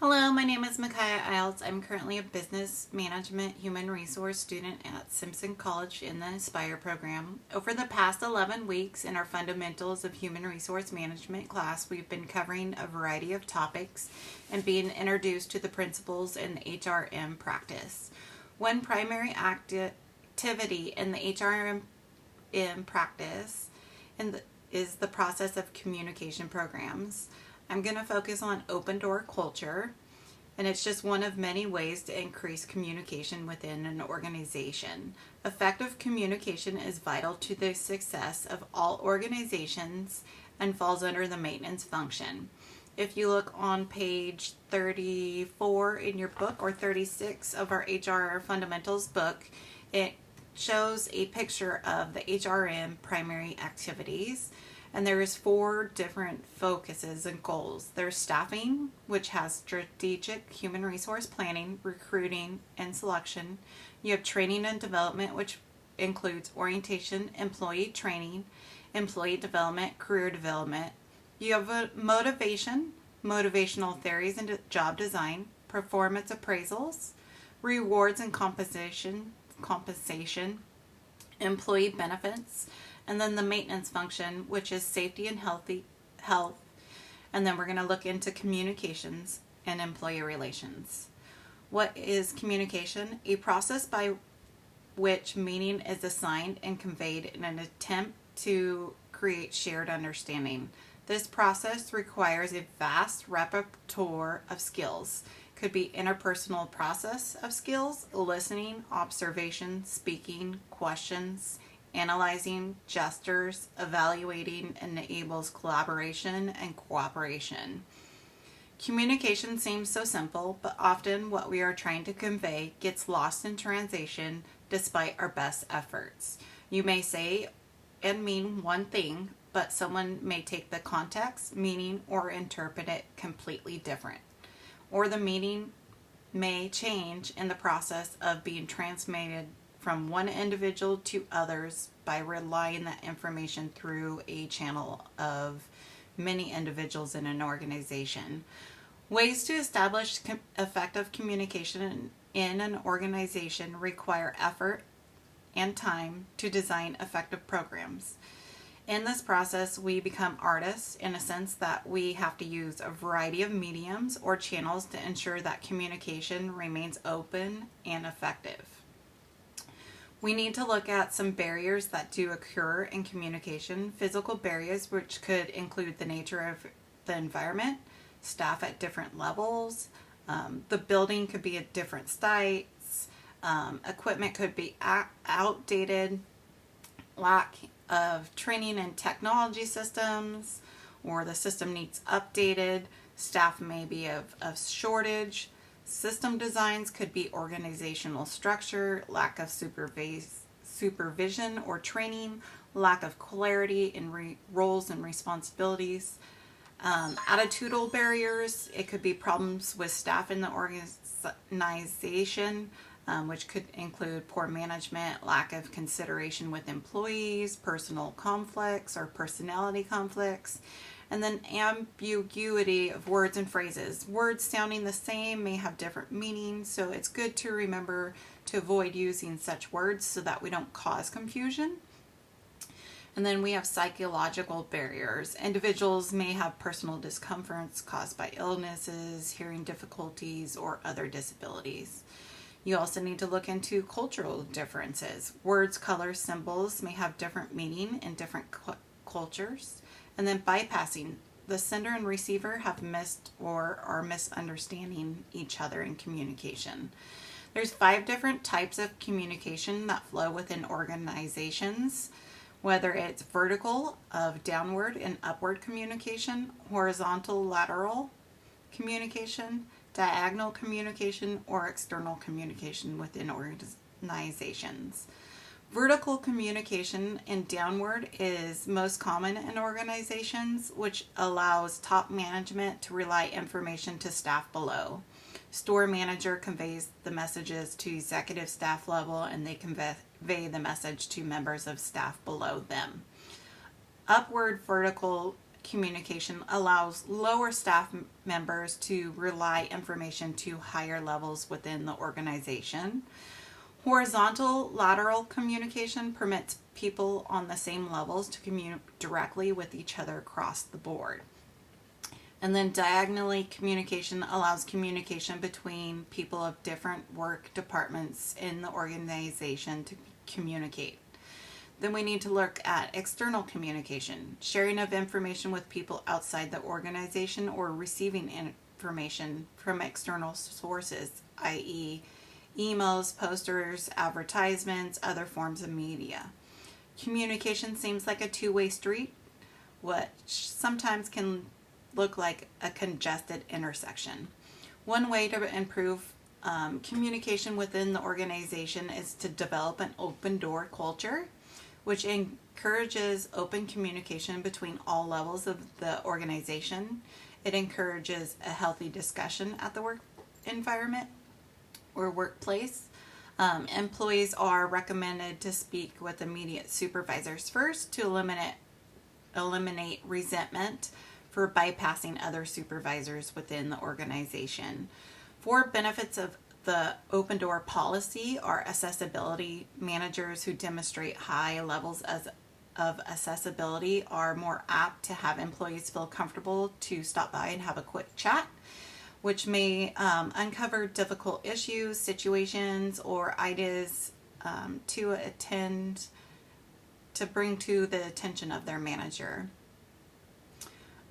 Hello, my name is Micaiah Iles. I'm currently a business management human resource student at Simpson College in the Inspire program. Over the past 11 weeks in our Fundamentals of Human Resource Management class, we've been covering a variety of topics and being introduced to the principles in the HRM practice. One primary activity in the HRM practice is the process of communication programs. I'm going to focus on open door culture, and it's just one of many ways to increase communication within an organization. Effective communication is vital to the success of all organizations and falls under the maintenance function. If you look on page 34 in your book or 36 of our HR Fundamentals book, it shows a picture of the HRM primary activities. And there is 4 different focuses and goals. There's staffing, which has strategic human resource planning, recruiting, and selection. You have training and development, which includes orientation, employee training, employee development, career development. You have motivation, motivational theories and job design, performance appraisals, rewards and compensation, employee benefits, and then the maintenance function, which is safety and health. And then we're going to look into communications and employee relations. What is communication? A process by which meaning is assigned and conveyed in an attempt to create shared understanding. This process requires a vast repertoire of skills. Could be interpersonal process of skills, listening, observation, speaking, questions, analyzing, gestures, evaluating, enables collaboration and cooperation. Communication seems so simple, but often what we are trying to convey gets lost in translation despite our best efforts. You may say and mean one thing, but someone may take the context, meaning, or interpret it completely different. Or the meaning may change in the process of being transmitted from one individual to others by relying that information through a channel of many individuals in an organization. Ways to establish effective communication in an organization require effort and time to design effective programs. In this process, we become artists in a sense that we have to use a variety of mediums or channels to ensure that communication remains open and effective. We need to look at some barriers that do occur in communication. Physical barriers, which could include the nature of the environment, staff at different levels, the building could be at different sites, equipment could be outdated, lack of training and technology systems, or the system needs updated, staff may be of shortage. System designs could be organizational structure, lack of supervision or training, lack of clarity in roles and responsibilities. Attitudinal barriers, it could be problems with staff in the organization, which could include poor management, lack of consideration with employees, personal conflicts or personality conflicts. And then ambiguity of words and phrases. Words sounding the same may have different meanings, so it's good to remember to avoid using such words so that we don't cause confusion. And then we have psychological barriers. Individuals may have personal discomforts caused by illnesses, hearing difficulties, or other disabilities. You also need to look into cultural differences. Words, colors, symbols may have different meaning in different cultures. And then bypassing. The sender and receiver have missed or are misunderstanding each other in communication. There's 5 different types of communication that flow within organizations, whether it's vertical of downward and upward communication, horizontal lateral communication, diagonal communication, or external communication within organizations. Vertical communication and downward is most common in organizations, which allows top management to relay information to staff below. Store manager conveys the messages to executive staff level, and they convey the message to members of staff below them. Upward vertical communication allows lower staff members to relay information to higher levels within the organization. Horizontal lateral communication permits people on the same levels to communicate directly with each other across the board. And then diagonally communication allows communication between people of different work departments in the organization to communicate. Then we need to look at external communication, sharing of information with people outside the organization or receiving information from external sources, i.e., emails, posters, advertisements, other forms of media. Communication seems like a two-way street, which sometimes can look like a congested intersection. One way to improve communication within the organization is to develop an open door culture, which encourages open communication between all levels of the organization. It encourages a healthy discussion at the work environment or workplace. Employees are recommended to speak with immediate supervisors first to eliminate resentment for bypassing other supervisors within the organization. For benefits of the open door policy are accessibility. Managers who demonstrate high levels of accessibility are more apt to have employees feel comfortable to stop by and have a quick chat, which may uncover difficult issues, situations, or ideas to bring to the attention of their manager.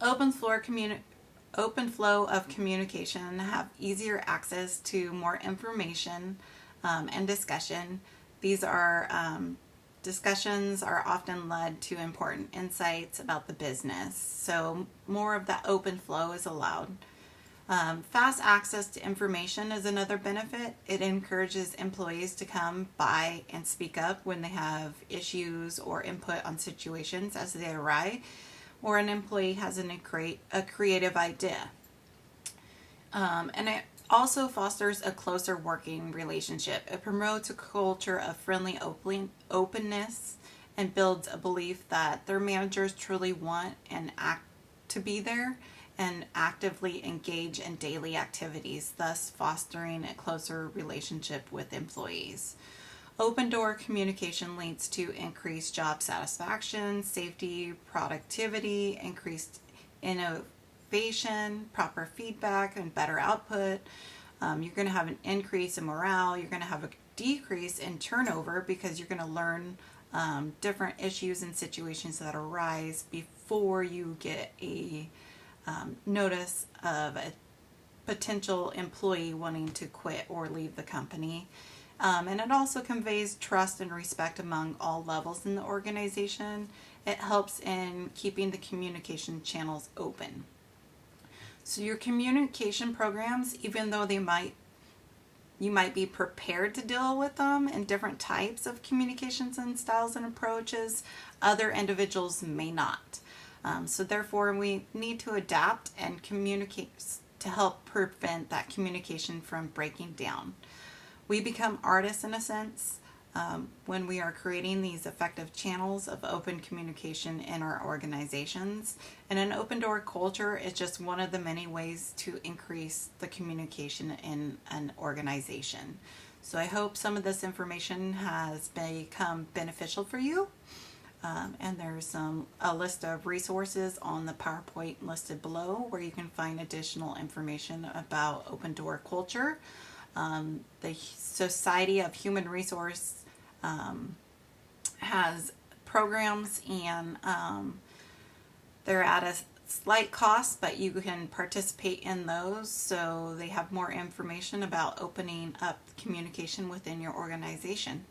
Open flow of communication have easier access to more information and discussion. These are discussions are often led to important insights about the business, so more of that open flow is allowed. Fast access to information is another benefit. It encourages employees to come by and speak up when they have issues or input on situations as they arise, or an employee has a creative idea. And it also fosters a closer working relationship. It promotes a culture of friendly openness and builds a belief that their managers truly want and act to be there and actively engage in daily activities, thus fostering a closer relationship with employees. Open door communication leads to increased job satisfaction, safety, productivity, increased innovation, proper feedback, and better output. You're going to have an increase in morale. You're going to have a decrease in turnover because you're going to learn different issues and situations that arise before you get a notice of a potential employee wanting to quit or leave the company. And it also conveys trust and respect among all levels in the organization. It helps in keeping the communication channels open. So your communication programs, even though you might be prepared to deal with them in different types of communications and styles and approaches, other individuals may not. So therefore, we need to adapt and communicate to help prevent that communication from breaking down. We become artists in a sense when we are creating these effective channels of open communication in our organizations. And an open door culture is just one of the many ways to increase the communication in an organization. So I hope some of this information has become beneficial for you. And there's a list of resources on the PowerPoint listed below where you can find additional information about open door culture. The Society of Human Resource has programs, and they're at a slight cost, but you can participate in those. So they have more information about opening up communication within your organization.